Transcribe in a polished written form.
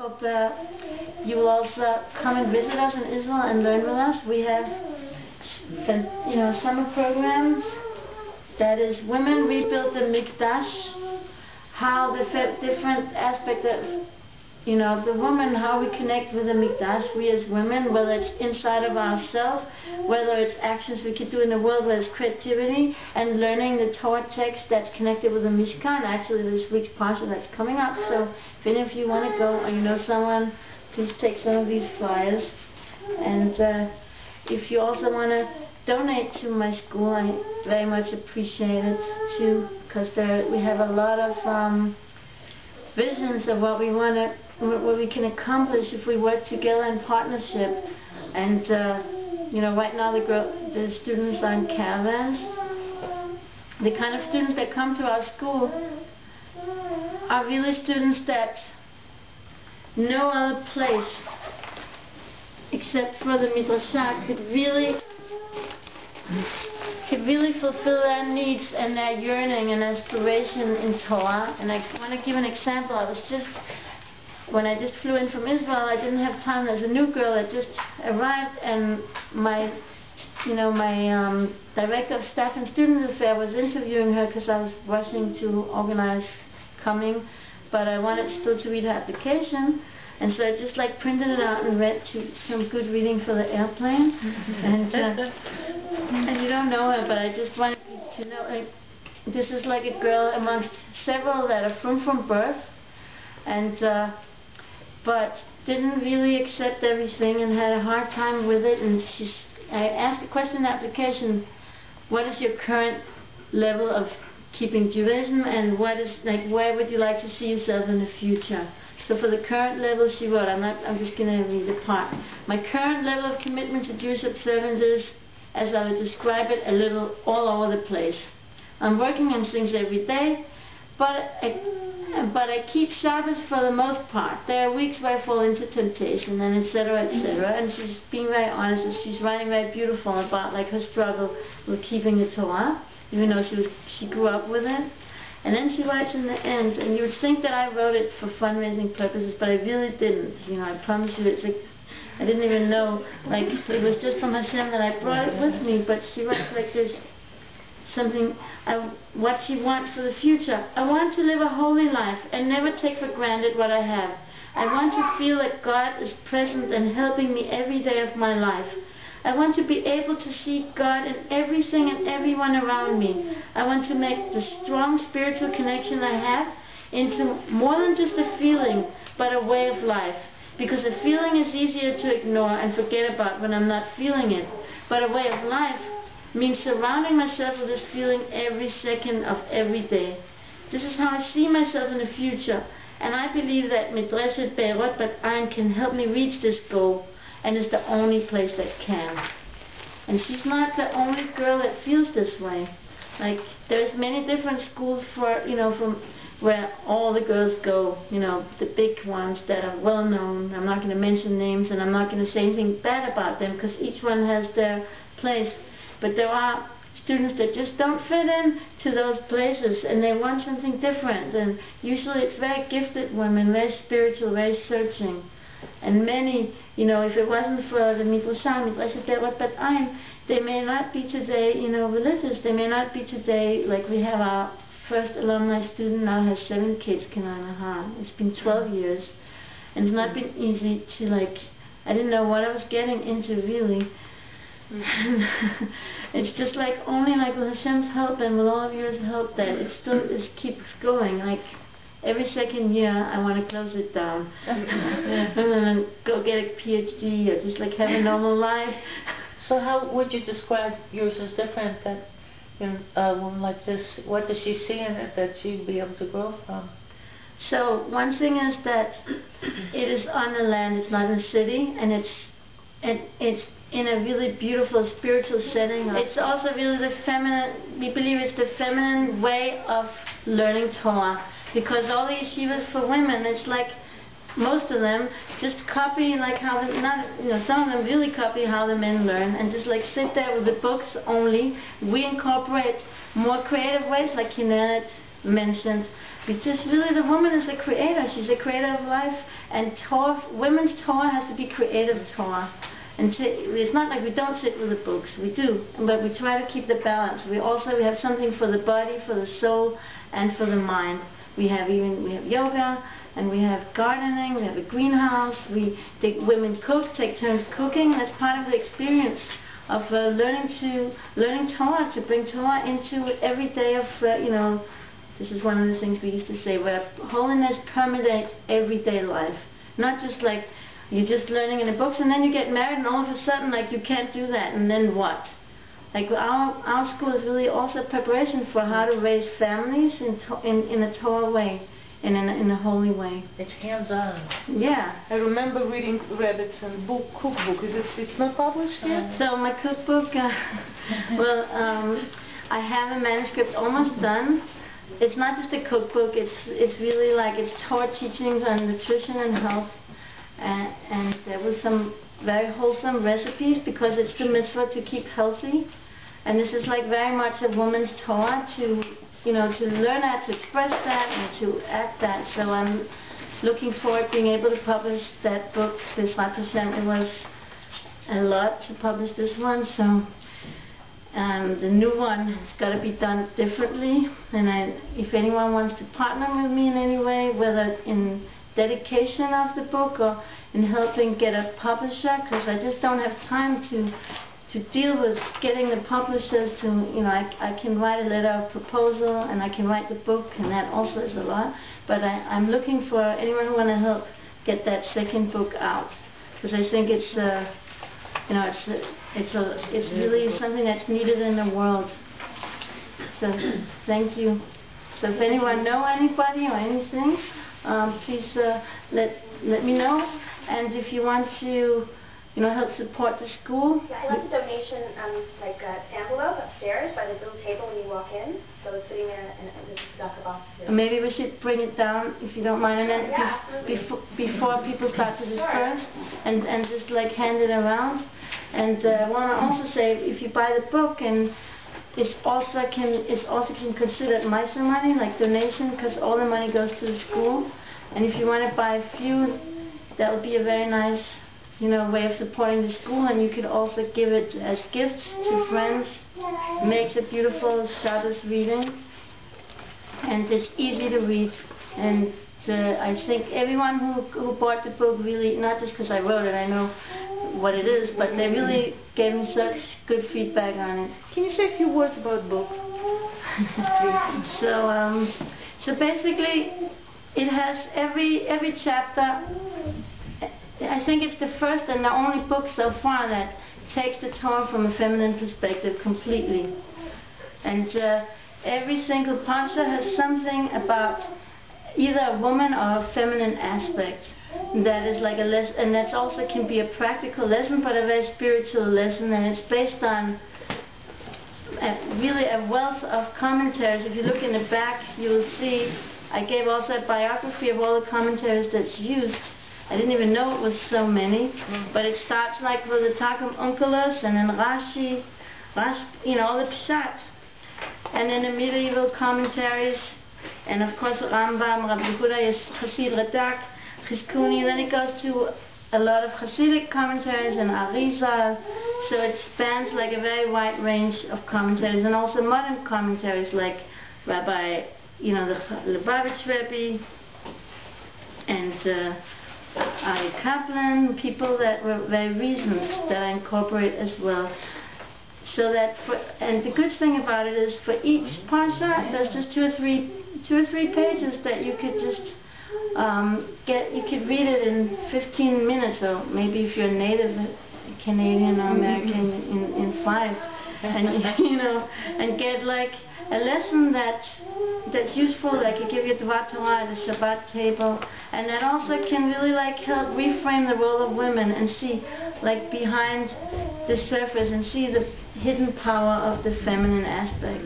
hope you will also come and visit us in Israel and learn with us. We have, summer programs. That is, women rebuild the Mikdash. How the different aspect of, the woman, how we connect with the Mikdash, we as women, whether it's inside of ourselves, whether it's actions we could do in the world, whether it's creativity, and learning the Torah text that's connected with the Mishkan. Actually, this week's Parsha that's coming up. So if any of you want to go, or you know someone, please take some of these flyers. And if you also want to donate to my school, I very much appreciate it too, because we have a lot of visions of what we can accomplish if we work together in partnership. And right now the students are in caravans. The kind of students that come to our school are really students that no other place except for the Midrashah could really fulfill their needs and their yearning and aspiration in Torah. And I want to give an example. When I just flew in from Israel, I didn't have time. There's a new girl that just arrived, and my director of staff and student affairs was interviewing her because I was rushing to organize coming, but I wanted still to read her application. And so I just printed it out and read some good reading for the airplane. And you don't know her, but I just wanted you to know, this is like a girl amongst several that are from birth, and but didn't really accept everything and had a hard time with it. And I asked the question in the application, what is your current level of keeping Judaism, and where would you like to see yourself in the future? So for the current level, she wrote, I'm just going to read the part. My current level of commitment to Jewish observance is, as I would describe it, a little all over the place. I'm working on things every day, but I keep Shabbos for the most part. There are weeks where I fall into temptation, and etc., etc. And she's being very honest, and she's writing very beautiful about her struggle with keeping the Torah, even though she grew up with it. And then she writes in the end, and you would think that I wrote it for fundraising purposes, but I really didn't. I promise you, I didn't even know. It was just from Hashem that I brought it with me. But she writes like this, what she wants for the future. I want to live a holy life and never take for granted what I have. I want to feel that God is present and helping me every day of my life. I want to be able to see God in everything and everyone around me. I want to make the strong spiritual connection I have into more than just a feeling, but a way of life. Because a feeling is easier to ignore and forget about when I'm not feeling it. But a way of life means surrounding myself with this feeling every second of every day. This is how I see myself in the future. And I believe that Midreshet Be'erot Bat Ayin can help me reach this goal, and is the only place that can. And she's not the only girl that feels this way. There's many different schools from where all the girls go, the big ones that are well known. I'm not going to mention names, and I'm not going to say anything bad about them, because each one has their place. But there are students that just don't fit in to those places, and they want something different. And usually it's very gifted women, very spiritual, very searching. And many, if it wasn't for the Midrashah, Midreshet Be'erot Bat Ayin, they may not be today, religious. They may not be today, we have our first alumni student now has 7 kids, Kenanaha. It's been 12 years. And it's not been easy to, I didn't know what I was getting into, really. It's just only with Hashem's help and with all of yours help that it still keeps going. Every second year, I want to close it down and then go get a PhD or just have a normal life. So how would you describe yours as different? That a woman like this, what does she see in it that she'd be able to grow from? So one thing is that it is on the land. It's not in a city, and it's in a really beautiful spiritual setting. It's also really the feminine. We believe it's the feminine way of learning Torah. Because all the yeshivas for women, it's most of them just copy how some of them really copy how the men learn, and just sit there with the books only. We incorporate more creative ways like Kinneret, mentioned. Because really the woman is a creator. She's a creator of life, and Torah, women's Torah has to be creative Torah. And it's not like we don't sit with the books. We do, but we try to keep the balance. We have something for the body, for the soul, and for the mind. We have yoga, and we have gardening. We have a greenhouse. Women cook, take turns cooking. That's part of the experience of learning Torah, to bring Torah into every day of This is one of the things we used to say, where holiness permeates everyday life, not just like you're just learning in the books, and then you get married, and all of a sudden, like, you can't do that, and then what? Like, our school is really also preparation for how to raise families in a Torah way, in a holy way. It's hands-on. Yeah. I remember reading Rebbe's cookbook. It's not published yet? So my cookbook, I have a manuscript almost done. It's not just a cookbook. It's really like it's Torah teachings on nutrition and health. And there was some very wholesome recipes, because it's the mitzvah to keep healthy, and this is like very much a woman's Torah to learn how to express that and to act that. So I'm looking forward to being able to publish that book. B'ezrat Hashem, it was a lot to publish this one, so the new one has got to be done differently. And if anyone wants to partner with me in any way, whether in dedication of the book or in helping get a publisher, because I just don't have time to deal with getting the publishers to, I can write a letter of proposal and I can write the book, and that also is a lot, but I'm looking for anyone who want to help get that second book out, because I think it's really something that's needed in the world. So thank you. So if anyone know anybody or anything, please let me know. And if you want to help support the school. Yeah, I left a donation envelope upstairs by the little table when you walk in. So it's sitting there, and this is the box too. Maybe we should bring it down, if you don't mind, and then before people start to disperse, and just like hand it around. And I want to also say, if you buy the book, and it's also can considered MISA money, like donation, because all the money goes to the school. And if you want to buy a few, that would be a very nice way of supporting the school, and you could also give it as gifts to friends. It makes a beautiful Shabbos reading, and it's easy to read. And I think everyone who bought the book really, not just because I wrote it, I know what it is, but they really gave me such good feedback on it. Can you say a few words about the book? So basically, it has every chapter. I think it's the first and the only book so far that takes the Torah from a feminine perspective completely. And every single parsha has something about either a woman or a feminine aspect that is like a lesson, and that also can be a practical lesson, but a very spiritual lesson, and it's based on really a wealth of commentaries. If you look in the back, you will see I gave also a biography of all the commentaries that's used. I didn't even know it was so many, but it starts like with the Targum Onkelos, and then Rashi, all the Pshat, and then the medieval commentaries, and of course Rambam, Rabbi Yehuda, Hasid Radak, Chizkuni, and then it goes to a lot of Hasidic commentaries and Arizal, so it spans like a very wide range of commentaries, and also modern commentaries like Rabbi, the Lubavitch Rebbe, and Ari Kaplan, people that were very reasons that I incorporate as well. So that, and the good thing about it is for each parsha, there's just two or three pages that you could just you could read it in 15 minutes, or maybe if you're a native Canadian or American in 5, and and get like a lesson that's useful, that can give you Dvar Torah, the Shabbat table, and that also can really like help reframe the role of women and see like behind the surface and see the hidden power of the feminine aspect.